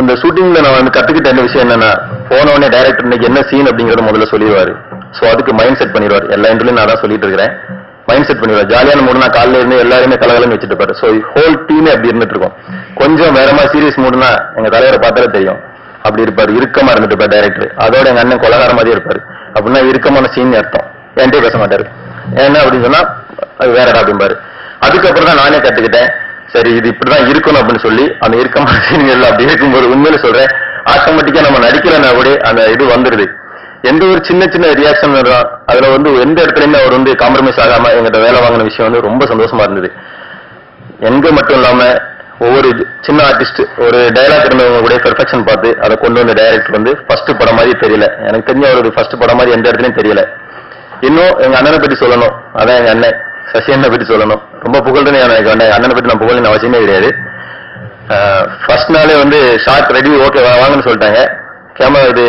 இந்த ஷூட்டிங்ல நான் வந்து கத்துக்கிட்ட என்ன விஷயம் என்னன்னா, போன உடனே டைரக்டர் இன்னைக்கு என்ன சீன் அப்படிங்கறத முதல்ல சொல்லிடுவாரு. சோ அதுக்கு மைண்ட் செட் பண்ணிடுவாரு. எல்லா இன்டர்வியூலயும் நான் தான் சொல்லிட்டு இருக்கிறேன். மைண்ட் செட் பண்ணிடுவாரு. ஜாலியான மூடு நான் காலையில இருந்து எல்லாருமே கலகலன்னு வச்சுட்டு இருப்பாரு. சோ ஹோல் டீமே அப்படி இருந்துட்டு இருக்கோம். கொஞ்சம் வேற மாதிரி சீரியஸ் மூடுனா எங்க தலைவரை பார்த்தாலே தெரியும். அப்படி இருப்பாரு, இறுக்கமா இருந்துட்டு இருப்பாரு டைரக்டர். அதோட எங்க அண்ணன் கொலகார மாதிரியே இருப்பாரு. அப்படின்னா இறுக்கமான சீன் அர்த்தம். என்கிட்ட பேச மாட்டாரு. ஏன்னா அப்படின்னு சொன்னா அது வேறடா அப்படிம்பாரு. அதுக்கப்புறம் தான் நானே கத்துக்கிட்டேன். சரி இது இப்படிதான் இருக்கணும் அப்படின்னு சொல்லி அந்த இறுக்கமான சீன்கள் அப்படி இருக்கும்போது உண்மையில சொல்றேன், ஆட்டோமேட்டிக்கா நம்ம நடிக்கிறனா கூட அந்த இது வந்துருது. எந்த ஒரு சின்ன சின்ன ரியாக்ஷன் அதுல வந்து எந்த இடத்துலயுமே அவர் வந்து காம்ப்ரமைஸ் ஆகாம எங்கிட்ட வேலை வாங்கின விஷயம் வந்து ரொம்ப சந்தோஷமா இருந்தது. எங்க மட்டும் இல்லாம ஒவ்வொரு சின்ன ஆர்டிஸ்ட் ஒரு டைலாக் இருந்தவங்க கூட பெர்ஃபெக்ஷன் பார்த்து அதை கொண்டு வந்த டைரக்டர் வந்து ஃபர்ஸ்ட் படம் மாதிரி தெரியல. எனக்கு தெரிஞ்ச அவருடைய ஃபர்ஸ்ட் படம் மாதிரி எந்த இடத்துலயும் தெரியல. இன்னும் எங்க அண்ணனை பத்தி சொல்லணும். அதான் எங்க அண்ணன் சசி அண்ணனை பத்தி சொல்லணும். ரொம்ப புகழ்றேன்னு எனக்கு வேண்டாம். அண்ணனை பத்தி நான் புகழ்னு அவசியமே கிடையாது. ஃபர்ஸ்ட் நாளே வந்து ஷார்ட் ரெடி ஓகே வாங்கன்னு சொல்லிட்டாங்க. கேமரா இது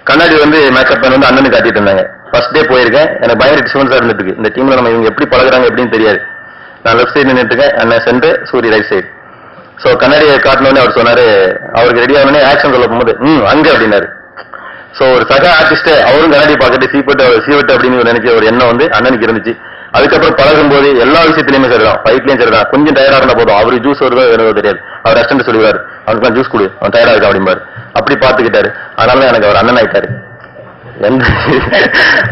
கண்ணாடி வந்து மேக்கப் பண்ணி வந்து அண்ணனுக்கு காட்டிட்டு இருந்தாங்க. ஃபர்ஸ்ட் டே போயிருக்கேன். எனக்கு பயங்கர டிஸ்டர்பன்ஸா இருந்துட்டு இருக்கு. இந்த டீம்ல நம்ம இவங்க எப்படி பழகுறாங்க எப்படின்னு தெரியாது. நான் லெஃப்ட் சைடு நின்றுட்டு இருக்கேன், அண்ணன் சென்டர், சூரிய ரைட் சைடு. சோ கண்ணாடியை காட்டினோடனே அவர் சொன்னாரு, அவருக்கு ரெடி ஆனோடனே ஆக்ஷன் சொல்ல போகும்போது அங்க அப்படின்னாரு. சோ ஒரு சக ஆர்டிஸ்ட் அவரும் கண்ணாடி பார்த்துட்டு சீவட்டு அப்படின்னு நினைக்கிற ஒரு எண்ணம் வந்து அண்ணனுக்கு இருந்துச்சு. அதுக்கப்புறம் பழகும் போது எல்லா விஷயத்திலயுமே சரிதான், ஃபைட்லயும் சரிதான். கொஞ்சம் டயர்டா இருந்தா போதும், அவரு ஜூஸ் வருதோ வேறதோ தெரியாது, அவர் ரெஸ்டன்ட் சொல்லுவாரு, அவனுக்கு ஜூஸ் கொடு, அவன் டயர்டா இருக்கா அப்படிம்பாரு. அப்படி பாத்துக்கிட்டாரு. அதனால எனக்கு அவர் அண்ணன் ஆயிட்டாரு. எந்த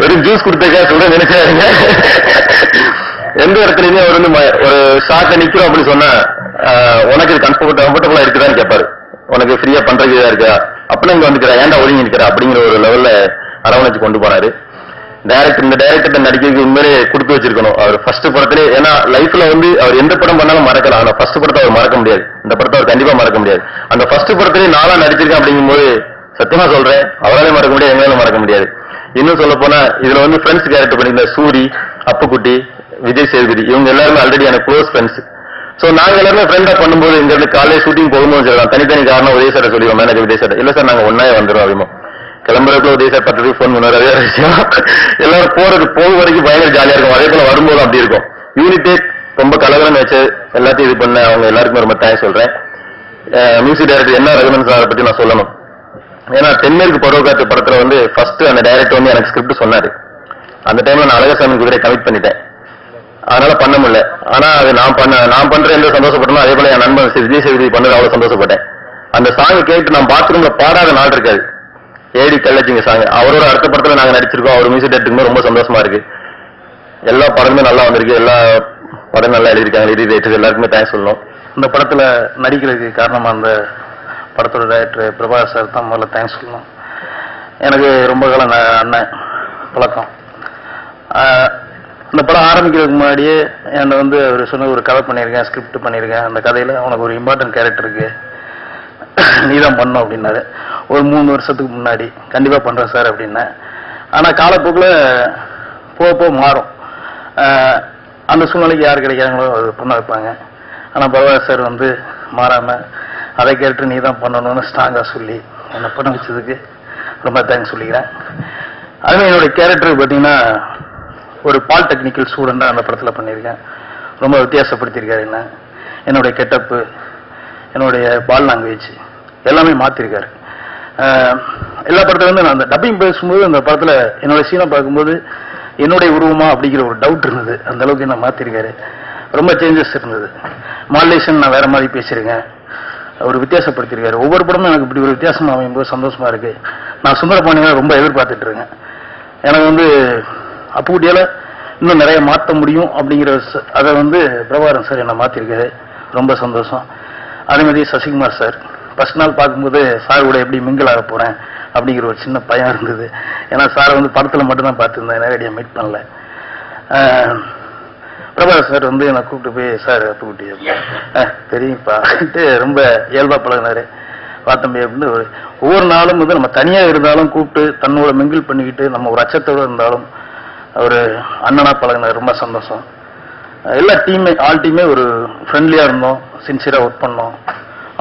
வெறும் ஜூஸ் கொடுத்தா சொல்ற நினைச்சாருங்க. எந்த இடத்துலயுமே அவர் வந்து ஒரு ஷார்ட்ல நிக்கிறோம் அப்படின்னு சொன்னா உனக்கு இது கம்ஃபர்டபுளா இருக்குதான்னு கேட்பாரு. உனக்கு ஃப்ரீயா பண்றது இதா இருக்கா, அப்படின்னா இங்க வந்துக்கிறா, ஏன்டா ஒதுங்கி நிக்கிறா அப்படிங்கிற ஒரு லெவல்ல அரவணைச்சு கொண்டு போனாரு. இந்த டைரக்டர் நடிக்கிறதுக்கு உண்மையிலே கொடுத்து வச்சிருக்கணும். அவர் ஃபர்ஸ்ட் படத்திலே, ஏன்னா லைஃப்ல வந்து அவர் எந்த படம் பண்ணாலும் மறக்கலாம். ஆனா ஃபர்ஸ்ட் படத்தை அவர் மறக்க முடியாது. இந்த படத்தை அவர் கண்டிப்பா மறக்க முடியாது. அந்த ஃபர்ஸ்ட் படத்திலே நாளா நடிச்சிருக்கேன் அப்படிங்கும்போது சத்தியமா சொல்றேன், அவராலே மறக்க முடியாது, எங்களால மறக்க முடியாது. இன்னும் சொல்ல போனா இதுல வந்து ஃப்ரெண்ட்ஸ் கேரக்டர் பண்ணிருந்த சூரி, அப்புக்குட்டி, விஜய் சேதுபதி இவங்க எல்லாருமே ஆல்ரெடி எனக்கு க்ளோஸ் ஃப்ரெண்ட்ஸ். சோ நாங்க எல்லாருமே ஃப்ரெண்டா பண்ணும்போது இங்க இருந்து காலேஜ் ஷூட்டிங் போகும்போது சொல்லலாம், தனித்தனி காரணம் உதய சார் சொல்லிடுவோம், மேனேஜர் உதய சார், இல்ல சார் நாங்க ஒன்னாவே வந்துடும் அப்படிமோ. கிளம்புறதுக்குள்ள உதய சார் 10 ஃபோன் பண்ணுவாரு, அதே விஷயம். எல்லாரும் போகும் வரைக்கும் பயங்கர ஜாலியா இருக்கும். அதே போல வரும்போது அப்படி இருக்கும். யூனிட்டே ரொம்ப கலகலன்னு வச்சு எல்லாத்தையும் இது பண்ண அவங்க எல்லாருக்குமே ரொம்ப தேங்க்ஸ் சொல்றேன். மியூசிக் டைரக்டர் என்ன ரகுமன் சாரை பத்தி நான் சொல்லணும். ஏன்னா தென்மேற்கு பருவக்காற்று படத்துல வந்து ஃபர்ஸ்ட் அந்த டைரக்டர் வந்து எனக்கு ஸ்கிரிப்ட் சொன்னாரு. அந்த டைம்ல நான் அழகசாமி குதிரை கமிட் பண்ணிட்டேன், அதனால பண்ண முடியல. ஆனா அது நான் பண்ற எந்த சந்தோஷப்பட்டனோ அதே போல என் நண்பன் விஜய் சேதுபதி பண்ணது அவ்வளவு சந்தோஷப்பட்டேன். அந்த சாங் கேட்டு நான் பாத்ரூம்ல பாடாத நாள் இருக்காது. ஏடி கள்ளச்சிங்க சாங் அவரோட அடுத்த படத்துல நாங்க நடிச்சிருக்கோம். அவர் மியூசிக் டைரக்டருக்கு ரொம்ப சந்தோஷமா இருக்கு. எல்லா படமுமே நல்லா வந்திருக்கு, எல்லா படம் நல்லா எழுதிருக்காங்க, எழுதி ரைட்டர் எல்லாருக்குமே தேங்க்ஸ் சொல்லணும். இந்த படத்துல நடிக்கிறதுக்கு காரணமா அந்த படத்தோட டைரக்டர் பிரபாகர் சார் தான் முதல்ல தேங்க்ஸ் சொல்லணும். எனக்கு ரொம்ப காலம் அண்ணன் பழக்கம். இந்த படம் ஆரம்பிக்கிறதுக்கு முன்னாடியே என்னை வந்து அவர் சொன்ன ஒரு கதை பண்ணியிருக்கேன், ஸ்கிரிப்ட் பண்ணியிருக்கேன், அந்த கதையில உனக்கு ஒரு இம்பார்ட்டன்ட் கேரக்டர் இருக்கு, நீதான் பண்ணும் அப்படின்னாரு. ஒரு 3 வருஷத்துக்கு முன்னாடி கண்டிப்பா பண்றேன் சார் அப்படின்னேன். ஆனா காலப்போக்கில் போக மாறும். அந்த சூழ்நிலைக்கு யார் கிடைக்கிறாங்களோ அது பண்ண வைப்பாங்க. ஆனா பிரபாகர் சார் வந்து மாறாம அதை கேரக்டர் நீ தான் பண்ணணும்னு ஸ்ட்ராங்கா சொல்லி என்னை பண்ண வச்சதுக்கு ரொம்ப தேங்க்ஸ் சொல்லிக்கிறேன். அதுவே என்னுடைய கேரக்டருக்கு பார்த்தீங்கன்னா ஒரு பாலிடெக்னிக்கல் ஸ்டூடெண்டா அந்த படத்துல பண்ணியிருக்கேன். ரொம்ப வித்தியாசப்படுத்தியிருக்காரு. என்னுடைய கெட்டப்பு, என்னுடைய பால் லாங்குவேஜ் எல்லாமே மாத்திருக்காரு. எல்லா படத்துல வந்து நான் அந்த டப்பிங் பேசும்போது அந்த படத்துல என்னோட சீனை பார்க்கும்போது என்னுடைய உருவமா அப்படிங்கிற ஒரு டவுட் இருந்தது. அந்த அளவுக்கு என்ன மாத்திருக்காரு. ரொம்ப சேஞ்சஸ் இருந்தது. மாடுலேஷன் நான் வேற மாதிரி பேசியிருக்கேன். ஒரு வித்தியாசப்படுத்திருக்காரு. ஒவ்வொரு படமும் எனக்கு இப்படி ஒரு வித்தியாசமா அமையும்போது சந்தோஷமா இருக்கு. நான் சுந்தரபாண்டியனை ரொம்ப எதிர்பார்த்துட்டு இருக்கேன். எனக்கு வந்து அப்புக்குட்டியால இன்னும் நிறைய மாற்ற முடியும் அப்படிங்கிற அதை வந்து பிரபாகரன் சார் என்னை மாத்திருக்காரு. ரொம்ப சந்தோஷம். அதே மாதிரி சசிகுமார் சார் ஃபர்ஸ்ட் நாள் பார்க்கும்போது சார் கூட எப்படி மிங்கிள் ஆக போறேன் அப்படிங்கிற ஒரு சின்ன பயம் இருந்தது. ஏன்னா சாரை வந்து படத்துல மட்டும்தான் பார்த்துருந்தேன், நேரடியாக மீட் பண்ணல. பிரபாகர் சார் வந்து என்னை கூப்பிட்டு போய் சார் அப்புக்குட்டி தெரியும்ப்பா ரொம்ப இயல்பா பழகினாரு. பார்த்தம்பி அப்படின்னு ஒவ்வொரு நாளும் வந்து நம்ம தனியா இருந்தாலும் கூப்பிட்டு தன்னோட மிங்கிள் பண்ணிக்கிட்டு நம்ம ஒரு அச்சத்தோடு இருந்தாலும் ஒரு அண்ணனா பழகினார். ரொம்ப சந்தோஷம். எல்லா டீமே ஆல் டீமே ஒரு ஃப்ரெண்ட்லியா இருந்தோம், சின்சியரா ஒர்க் பண்ணோம்.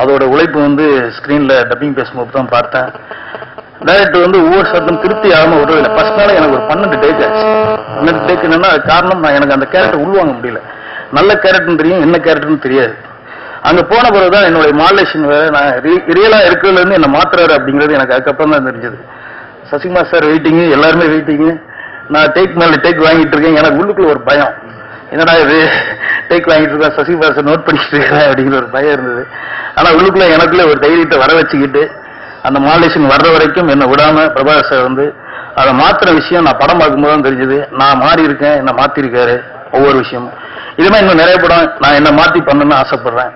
அதோட உழைப்பு வந்து ஸ்கிரீன்ல டப்பிங் பேசும்போது தான் பார்த்தேன். டைரக்டர் வந்து ஒவ்வொரு சத்தம் திருப்தி ஆகாம விடுறதில்லை. ஃபர்ஸ்ட் நாள் எனக்கு ஒரு 12 டேக் ஆச்சு. 12 டேக் என்னன்னா அது காரணம் நான் எனக்கு அந்த கேரக்டர் உள்வாங்க முடியல. நல்ல கேரக்டர்னு தெரியும், என்ன கேரக்டர்னு தெரியாது. அங்க போன பிறகுதான் என்னுடைய மாடுலேஷன் வேற நான் ரியலா இருக்கிறதுல இருந்து என்ன மாத்துறாரு அப்படிங்கிறது எனக்கு அதுக்கப்புறம் தான் தெரிஞ்சது. சசிகுமார் சார் வெயிட்டிங், எல்லாருமே வெயிட்டிங். நான் டேக் மேல டேக் வாங்கிட்டு இருக்கேன். எனக்கு உள்ளுக்குள்ள ஒரு பயம், என்னடா இது டேக் வாங்கிட்டு இருக்கேன், சசிகுமார் சார் நோட் பண்ணிட்டு இருக்கேன் அப்படிங்கிற ஒரு பயம் இருந்தது. ஆனா உள்ளுக்குள்ள எனக்குள்ள ஒரு தைரியத்தை வர வச்சுக்கிட்டு அந்த மாடுலேஷன் வர்ற வரைக்கும் என்ன விடாம பிரபாகர் சார் வந்து அதை மாத்திர விஷயம் நான் படம் பார்க்கும்போது தான் தெரிஞ்சது. நான் மாறி இருக்கேன், என்ன மாத்திருக்காரு ஒவ்வொரு விஷயமும். இதுமே இன்னும் நிறைய படம் நான் என்ன மாத்தி பண்ணணும்னு ஆசைப்படுறேன்.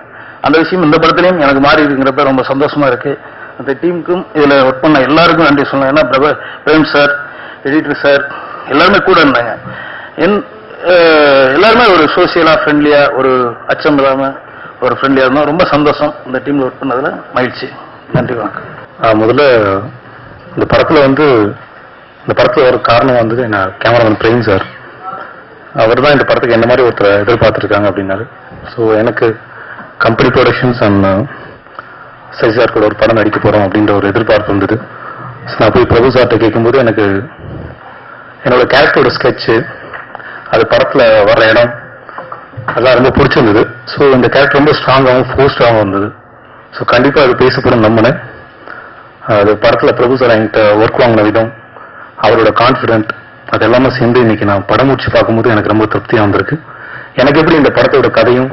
அந்த விஷயம் இந்த படத்துலயும் எனக்கு மாறி இருக்குங்கிறப்ப ரொம்ப சந்தோஷமா இருக்கு. அந்த டீமுக்கும் இதுல ஒர்க் பண்ண எல்லாருக்கும் நன்றி சொல்லணும். ஏன்னா பிரேம் சார், எடிட்டர் சார் எல்லாருமே கூட இருந்தாங்க. எல்லாருமே ஒரு சோசியலா ஃப்ரெண்ட்லியா, ஒரு அச்சம் இல்லாம ஒரு ஃப்ரெண்ட்லியா இருந்தோம். ரொம்ப சந்தோஷம் இந்த டீம்ல ஒர்க் பண்ணதுல, மகிழ்ச்சி. நன்றி, வணக்கம். முதல்ல இந்த படத்துல ஒரு காரணம் வந்து என்ன கேமராமேன் பிரேம் சார். அவர் தான் இந்த படத்துக்கு என்ன மாதிரி ஒருத்தர் எதிர்பார்த்துருக்காங்க அப்படின்னாரு. ஸோ எனக்கு company productions and Sasi sir கூட ஒரு படம் நடிக்க போறோம் அப்படின்ற ஒரு எதிர்பார்ப்பு இருந்தது. ஸோ நான் போய் பிரபு சார்கிட்ட கேட்கும்போது எனக்கு என்னோட கேரக்டரோட ஸ்கெட்சு, அது படத்துல வர்ற இடம் அதெல்லாம் ரொம்ப பிடிச்சிருந்தது. ஸோ இந்த கேரக்டர் ரொம்ப ஸ்ட்ராங்காகவும் ஃபோர்ஸ்டாகவும் இருந்தது. ஸோ கண்டிப்பாக அது பேசப்படும் நம்பினேன். அது படத்துல பிரபு சார் என்கிட்ட ஒர்க் வாங்கின விதம், அவரோட கான்ஃபிடென்ட், அது எல்லாமே சேர்ந்து இன்னைக்கு நான் படம் முடிச்சு பார்க்கும்போது எனக்கு ரொம்ப திருப்தியா வந்திருக்கு. எனக்கு எப்படி இந்த படத்தோட கதையும்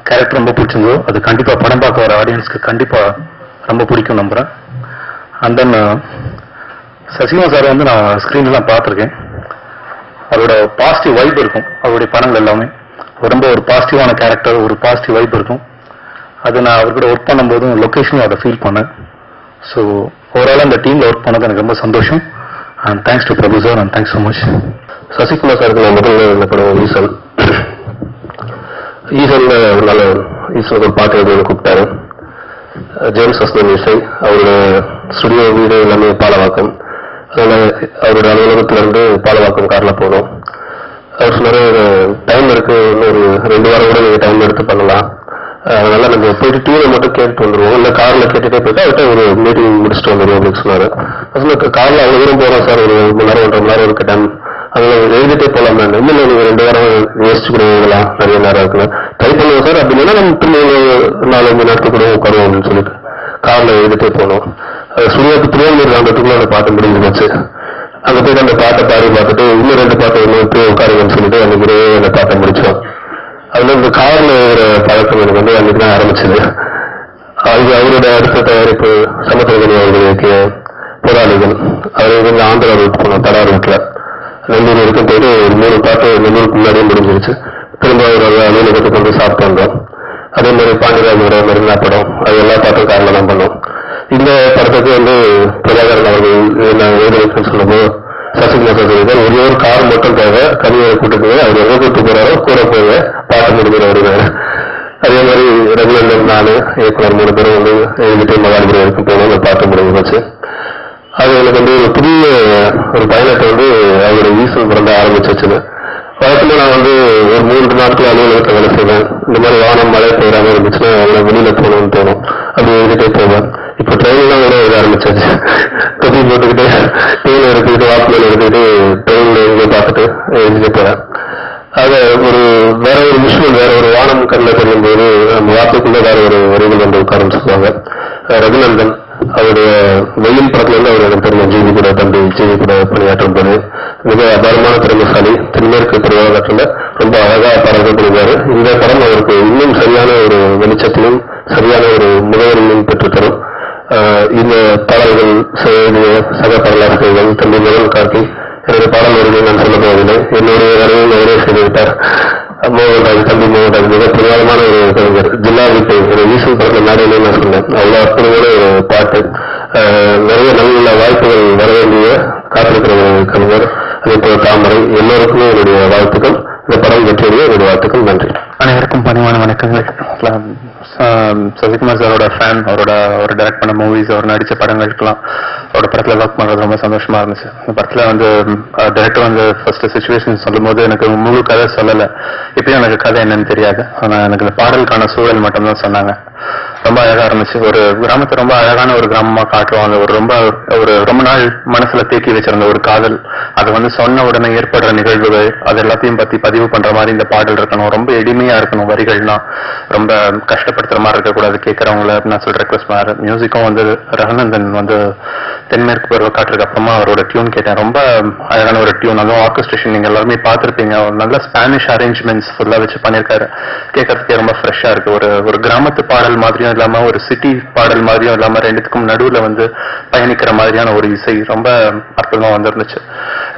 கேரக்டர் ரொம்ப பிடிச்சிருந்தோ, அது கண்டிப்பா படம் பார்க்க வர ஆடியன்ஸ்க்கு கண்டிப்பா ரொம்ப பிடிக்கும் நம்புறேன். அண்ட் தென் சசிகுமார் சார் வந்து நான் ஸ்கிரீன்லாம் பார்த்துருக்கேன். அவரோட பாசிட்டிவ் வைப் இருக்கும். அவருடைய படங்கள் எல்லாமே ரொம்ப ஒரு பாசிட்டிவான கேரக்டர், ஒரு பாசிட்டிவ் வைப் இருக்கும். அது நான் அவர்கிட்ட ஒர்க் பண்ணும்போதும் லொக்கேஷனும் அதை ஃபீல் பண்ணேன். ஸோ ஓவரால் அந்த டீம்ல ஒர்க் பண்ணது எனக்கு ரொம்ப சந்தோஷம். And thanks to Prabhu sir, and thanks so much. Sasikumar சாருக்கு நான் முதல்ல இந்த படம் ஈசல் நல்ல ஈசல் ஒரு பாட்டு எழுதி கூப்பிட்டாரு. ஜேம்ஸ் ஹஸ்பண்ட் இசை, அவரோட ஸ்டுடியோ வீடு எல்லாமே பாலவாக்கம். அதனால அவரோட அலுவலகத்திலிருந்து பாலவாக்கம் காரில் போனோம். அவர் சொன்னாரு, டைம் இருக்கு, இன்னொரு 2 வாரம் கூட நீங்க டைம் எடுத்து பண்ணலாம், அதனால நம்ம போயிட்டு டிவியை மட்டும் கேட்டு வந்துருவோம், இல்ல கார்ல கேட்டுட்டே போயிட்டு அவர்கிட்ட ஒரு மீட்டிங் முடிச்சுட்டு வந்துருவோம் அப்படின்னு சொன்னாரு. கார்ல அவ்வளவு தூரம் போறோம் சார், ஒரு 1 மணி நேரம் 1.5 மணி நேரம் இருக்கு டைம், அதனால எழுதிட்டே போலாம். இன்னும் நீங்க 2 வாரம் யோசிச்சு கூட எழுதலாம், நிறைய நேரம் இருக்குன்னு ட்ரை பண்ணுவோம் சார் அப்படின்னா நம்ம திரும்ப 4-5 நாட்கள் கூட உட்காருவோம் அப்படின்னு சொல்லிட்டு கார்ல எழுதிட்டே போனோம். சுழியாத்து திருவள்ளூர் அந்த அந்த பாட்டு முடிஞ்சு போச்சு. அங்க போயிட்டு அந்த பாட்டை பாடி பார்த்துட்டு இன்னும் 2 பாட்டு இன்னும் உட்காருங்கன்னு சொல்லிட்டு அன்னைக்கு அந்த பாட்டை முடிச்சோம். அதுல இந்த கார்ல எழுதுற பழக்கம் எனக்கு வந்து அன்னைக்கு தான் ஆரம்பிச்சது. அவரோட அடுத்த தயாரிப்பு சமுத்திரகனி அவர்களுக்கு போராளிகள், அவர் வந்து ஆந்திரா ரூட் போனோம், தடா ரூட்ல நெல்லூர் வரைக்கும் போயிட்டு 3 பாட்டு நெல்லூருக்கு முன்னாடியே முடிஞ்சிருச்சு. திரும்ப அவரோட அலுவலகத்துக்கு வந்து சாப்பிட்டு வந்தோம். அதே மாதிரி பாண்டியராஜோட மெரினா படம், அது எல்லா பாட்டும் காரில் தான் பண்ணோம். இந்த படத்துக்கு வந்து பிரபாகரன் அவர்கள் நான் எழுத வைக்கணும்னு சொல்லும்போது சசிகுமார் சொல்லியிருக்காரு, ஒரே ஒரு கார் மட்டும் தேவை, கவிஞரை கூட்டு அவர் எவ்வளோ கூட்டு போறாரோ கூட போய் பாட்டு முடிக்கிற வருவாரு. அதே மாதிரி ரவிநந்தன், நான் இயக்குனர் 3 பேரும் வந்து எழுதிட்டு மகாலிபுரம் வரைக்கும் போனோம். அந்த பாட்டு முடிஞ்சு போச்சு. அது எனக்கு வந்து ஒரு புதிய ஒரு பயணத்தை வந்து அவரோட ஈசல் பிறந்த ஆரம்பிச்சு வச்சது. வழக்கமா நான் வந்து ஒரு 3 நாட்கள் அலுவலகத்தை வேலை செய்வேன். இந்த மாதிரி வானம் மழை பெய்யாம இருந்துச்சுன்னா அவங்கள வெளியில போகணும்னு தோணும், அப்படி எழுதிட்டே போவேன். இப்ப ட்ரெயின்லாம் கூட எழுத ஆரம்பிச்சாச்சு. தொப்பி போட்டுக்கிட்டு ட்ரெயின் எடுத்துக்கிட்டு வாக்குல எடுத்துக்கிட்டு ட்ரெயின்ல எங்கே பார்த்துட்டு எழுதிட்டே போறேன். அது ஒரு வேற ஒரு விஷயம், வேற ஒரு வானம் கண்ணில் தெரியும் போது அந்த வாக்குக்குள்ள வேற ஒரு வரிகள் வந்து உட்காரன்னு சொல்லுவாங்க. ரகுநந்தன் அவருடைய வெயில் படத்துல இருந்து அவர் எனக்கு தெரியும், ஜிவி கூட தம்பி ஜிவி கூட பணியாற்றும் போது மிக அபாரமான திறமைசாலி, தென்மேற்கு திருவாரூர்ல ரொம்ப அழகா பாடல்கள் புரிவாரு. இந்த படம் அவருக்கு இன்னும் சரியான ஒரு வெளிச்சத்தையும் சரியான ஒரு முகவரியும் பெற்றுத்தரும். இந்த பாடல்கள் சக பாடலாசிரியர்கள் தம்பி முதல் கார்த்தி, என்னுடைய பாடல் வரிகளை நான் சொல்ல போவதில்லை, என்னுடைய வரையும் அவரே செய்துவிட்டார். மோகன்ராஜ், தம்பி மோகன்ராஜ் மிக பிரதானமான ஒரு கவிஞர். ஜில்லா வீட்டை ஈசல் படத்தில் நாடையிலே நான் சொன்னேன், அவ்வளோ அற்புதமான ஒரு பாட்டு. நிறைய நல்ல வாய்ப்புகள் வர வேண்டிய காத்திருக்கிற ஒரு கவிஞர். அதே போல தாமரை, எல்லோருக்குமே என்னுடைய வாழ்த்துக்கள். இந்த படம் வெற்றியுடைய என்னுடைய வாழ்த்துக்கள். நன்றி. அனைவருக்கும் பணிவான வணக்கங்கள். சசிகுமார் சாரோட ஃபேன். அவரோட டைரக்ட் பண்ண மூவிஸ், அவர் நடிச்ச படங்களுக்கெல்லாம் அவரோட படத்துல ஒர்க் பண்றது ரொம்ப சந்தோஷமா இருந்துச்சு. இந்த படத்துல வந்து டைரக்டர் வந்து ஃபர்ஸ்ட் சிச்சுவேஷன் சொல்லும் போது எனக்கு முழு கதை சொல்லலை, இப்பயும் எனக்கு கதை என்னன்னு தெரியாது. ஆனா எனக்கு இந்த பாடலுக்கான சூழல் மட்டும்தான் சொன்னாங்க. ரொம்ப அழகா இருந்துச்சு. ஒரு கிராமத்தை ரொம்ப அழகான ஒரு கிராமமா காட்டுவாங்க. ரொம்ப நாள் மனசுல தேக்கி வச்சிருந்த ஒரு காதல், அது வந்து சொன்ன உடனே ஏற்படுற நிகழ்வுகள், அது எல்லாத்தையும் பத்தி பதிவு பண்ற மாதிரி இந்த பாடல் இருக்கணும். ரொம்ப எளிமையா இருக்கணும், வரிகள்லாம் ரொம்ப கஷ்டப்படுத்துற மாதிரி இருக்கக்கூடாது கேட்கறவங்கள. நான் சொல்ற ரெக்வஸ்ட் மாதிரி மியூசிக்கும் வந்து ரகுநந்தன் வந்து தென்மேற்கு பருவ காற்றுக்கு அப்புறமா அவரோட டியூன் கேட்டேன். ரொம்ப அழகான ஒரு டியூன், அதுவும் ஆர்கெஸ்ட்ரேஷன் நீங்க எல்லாருமே பார்த்திருப்பீங்க. ஒரு நல்ல ஸ்பானிஷ் அரேஞ்ச்மெண்ட்ஸ் ஃபுல்லா வச்சு பண்ணிருக்காரு. கேட்கறதுக்கே ரொம்ப ஃப்ரெஷ்ஷா இருக்கு. ஒரு கிராமத்து பாடல் மாதிரியும் இல்லாம ஒரு சிட்டி பாடல் மாதிரியும் இல்லாம ரெண்டுத்துக்கும் நடுவுல வந்து பயணிக்கிற மாதிரியான ஒரு இசை ரொம்ப அற்புதமா வந்திருந்துச்சு.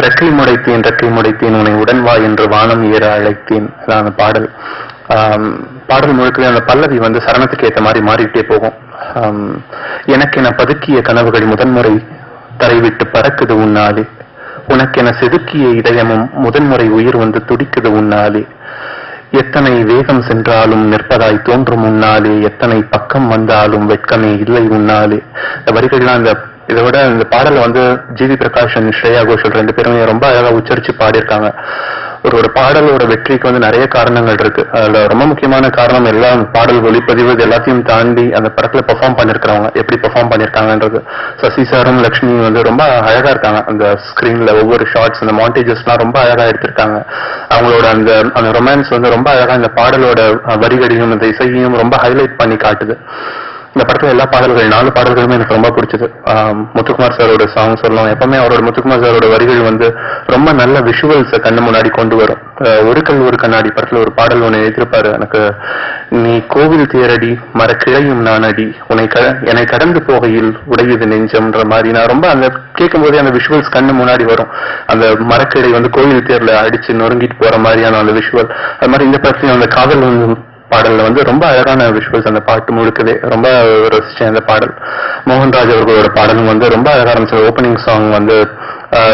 ரெக்கை முடைத்தேன் உன்னை உடன் வா என்று வானம் ஏற அழைத்தேன் அந்த பாடல். பாடல் முழுக்கவே அந்த பல்லவி வந்து சரணத்துக்கு ஏற்ற மாதிரி மாறிட்டே போகும். எனக்கென பதுக்கிய கனவுகள் முதன்முறை தரைவிட்டு பறக்குது உன்னாலே, உனக்கென செதுக்கிய இதயமும் முதன்முறை உயிர் வந்து துடிக்குது உன்னாலே, எத்தனை வேகம் சென்றாலும் நிற்பதாய் தோன்றும் உன்னாலே, எத்தனை பக்கம் வந்தாலும் வெட்கமே இல்லை உன்னாலே. இந்த வரிகள்லாம் இதை விட இந்த பாடலை வந்து ஜிவி பிரகாஷன் ஸ்ரேயா கோஷல் 2 பேருமே ரொம்ப அழகா உச்சரிச்சு பாடியிருக்காங்க. ஒரு பாடலோட வெற்றிக்கு வந்து நிறைய காரணங்கள் இருக்கு. அதுல ரொம்ப முக்கியமான காரணம் எல்லாம் பாடல் ஒளிப்பதிவு எல்லாத்தையும் தாண்டி அந்த படத்துல பெர்ஃபார்ம் பண்ணிருக்கிறவங்க எப்படி பெர்ஃபார்ம் பண்ணிருக்காங்கன்றது. சசி சாரும் லட்சுமி வந்து ரொம்ப அழகா இருக்காங்க. அந்த ஸ்கிரீன்ல ஒவ்வொரு ஷார்ட்ஸ், அந்த மாண்டேஜஸ் எல்லாம் ரொம்ப அழகா எடுத்திருக்காங்க. அவங்களோட அந்த ரொமான்ஸ் வந்து ரொம்ப அழகா இந்த பாடலோட வரிகளையும் இந்த இசையையும் ரொம்ப ஹைலைட் பண்ணி காட்டுது. இந்த படத்துல எல்லா பாடல்கள் 4 பாடல்களுமே எனக்கு ரொம்ப பிடிச்சது. முத்துக்குமார் சாரோட சாங் சொல்லலாம். எப்பவுமே அவரோட முத்துக்குமார் சாரோட வரிகள் வந்து ரொம்ப நல்ல விஷுவல்ஸை கண்ணு முன்னாடி கொண்டு வரும். ஒரு கல் ஒரு கண்ணாடி படத்துல ஒரு பாடல் ஒண்ணு எழுதியிருப்பாரு, எனக்கு நீ கோவில் தேரடி மரக்கிளையும் நான் அடி என்னை கடந்து போகையில் உடையுது நெஞ்சம்ன்ற மாதிரி. நான் ரொம்ப அந்த கேட்கும் போதே அந்த விஷுவல்ஸ் கண்ணு முன்னாடி வரும். அந்த மரக்கிளை வந்து கோவில் தேர்ல அடிச்சு நொறுங்கிட்டு போற மாதிரியான அந்த விஷுவல். அது மாதிரி இந்த படத்துலயும் அந்த காதல் பாடல்ல வந்து ரொம்ப அழகான விஷுவல்ஸ். அந்த பாட்டு முழுக்கவே ரொம்ப ரசிச்சேன் அந்த பாடல். மோகன்ராஜ் அவர்களோட பாடலும் வந்து ரொம்ப அழகா இருந்துச்சு. ஓப்பனிங் சாங் வந்து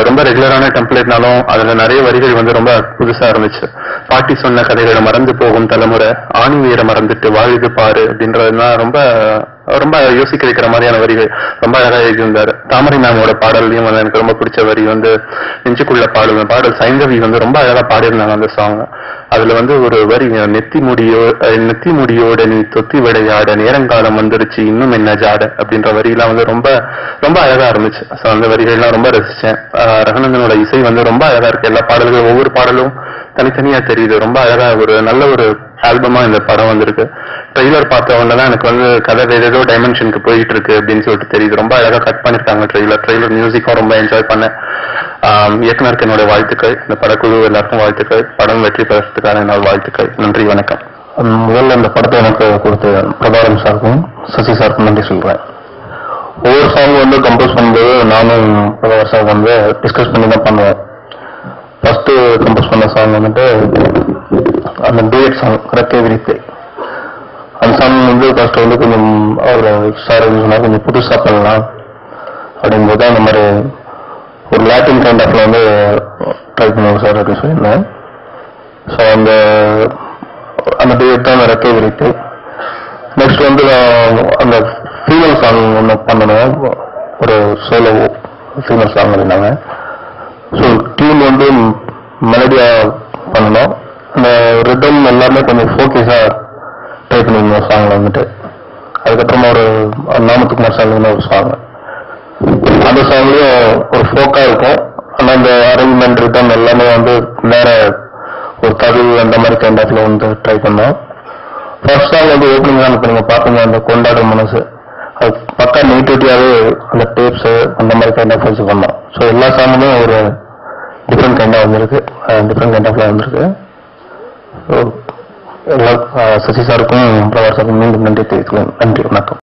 ரொம்ப ரெகுலரான டெம்ப்ளேட்னாலும் அதுல நிறைய வரிகள் வந்து ரொம்ப புதுசா இருந்துச்சு. பாட்டி சொன்ன கதைகளை மறந்து போகும் தலைமுறை, ஆணி வீர மறந்துட்டு வாழுது பாரு அப்படின்றதுலாம் ரொம்ப ரொம்ப யோசிக்க வைக்கிற மாதிரியான வரிகள் ரொம்ப அழகா எழுதியிருந்தாரு. தாமரை மேமோட பாடல்லையும் வந்து எனக்கு ரொம்ப பிடிச்ச வரி வந்து நெஞ்சுக்குள்ள பாடல் சைந்தவி வந்து ரொம்ப அழகா பாடியிருந்தாங்க அந்த சாங். அதுல வந்து ஒரு வரி, நெத்தி முடியோட நீ தொத்தி விளையாட நேரங்காலம் வந்துருச்சு இன்னும் என்ன ஜாட அப்படின்ற வரியெல்லாம் வந்து ரொம்ப ரொம்ப அழகா இருந்துச்சு. அந்த வரிகள்லாம் ரொம்ப ரசிச்சேன். ரகுநந்தனோட இசை வந்து ரொம்ப அழகா இருக்கு. எல்லா பாடல்களும் ஒவ்வொரு பாடலும் தனித்தனியா தெரியுது. ரொம்ப அழகா ஒரு நல்ல ஒரு ஆல்பமா இந்த படம் வந்திருக்கு. ட்ரெய்லர் பார்த்த உடனே எனக்கு வந்து கதை வேற ஏதோ டைமென்ஷனுக்கு போயிட்டு இருக்கு அப்படின்னு சொல்லிட்டு தெரியுது. ரொம்ப அழகா கட் பண்ணிருக்காங்க ட்ரெய்லர் மியூசிக்கும் ரொம்ப என்ஜாய் பண்ணேன். இயக்குனருக்கு என்னோட வாழ்த்துக்கள், இந்த படக்குழு எல்லாருக்கும் வாழ்த்துக்கள், படம் வெற்றி பெறத்துக்கான என்னோட வாழ்த்துக்கள். நன்றி, வணக்கம். முதல்ல இந்த படத்தை எனக்கு கொடுத்த பிரபாகரன் சாருக்கும் சசி சாருக்கும் நன்றி சொல்றேன். ஒவ்வொரு சாங் வந்து கம்போஸ் பண்ணும்போது நானும் பிரபாகர் சார் வந்து டிஸ்கஸ் பண்ணி தான் பண்ணுவேன். ஃபர்ஸ்ட் கம்போஸ் பண்ண சாங் வந்துட்டு அந்த டூயட் சாங் ரெக்கை விரிப்பை. அந்த சாங் வந்து ஃபர்ஸ்ட் வந்து கொஞ்சம் அவர் சார் சொன்னா கொஞ்சம் புதுசா பண்ணலாம் அப்படிங்கும்போது அந்த மாதிரி ஒரு லாட்டின் கைண்ட் ஆஃப்ல வந்து ட்ரை பண்ணுவோம் சார் அப்படின்னு சொல்லியிருந்தேன். ஸோ அந்த டூயட் தான் ரெக்கை விரிப்பை. நெக்ஸ்ட் வந்து அந்த ஃபீமேல் சாங் ஒன்று பண்ணணும், ஒரு சோலோ ஃபீமேல் சாங் இருந்தாங்க. ஸோ டியூன் வந்து மெலடியா பண்ணணும். அந்த ரிதம் எல்லாமே கொஞ்சம் ஃபோக்கஸா ட்ரை பண்ணிருந்தோம் சாங்ல வந்துட்டு. அதுக்கப்புறமா ஒரு நாமத்துக்குமார் சாங்னு ஒரு சாங், அந்த சாங்லயும் ஒரு ஃபோக்கா இருக்கும். ஆனால் அந்த அரேஞ்ச்மெண்ட் ரிதம் எல்லாமே வந்து வேற ஒரு கவிதை அந்த மாதிரி கைண்ட் ஆஃப்ல வந்து ட்ரை பண்ணோம். ஃபர்ஸ்ட் சாங் வந்து ஓப்பனிங் தான் இப்போ நீங்க பாத்தீங்க, அந்த கொண்டாடும் மனசு, அது பக்கா நெகட்டிவிட்டியாவே அந்த டேப்ஸ் அந்த மாதிரி கைண்ட் ஆஃப் வச்சு பண்ணோம். ஸோ எல்லா சாங்குமே ஒரு டிஃப்ரெண்ட் கைண்டா வந்திருக்கு, டிஃப்ரெண்ட் கைண்ட் ஆஃப்ல வந்திருக்கு. ஸோ எல்லா சசி சாருக்கும் பிரபாகர் சாருக்கும் மீண்டும் நன்றி தெரிவித்துக்கிறேன். நன்றி, வணக்கம்.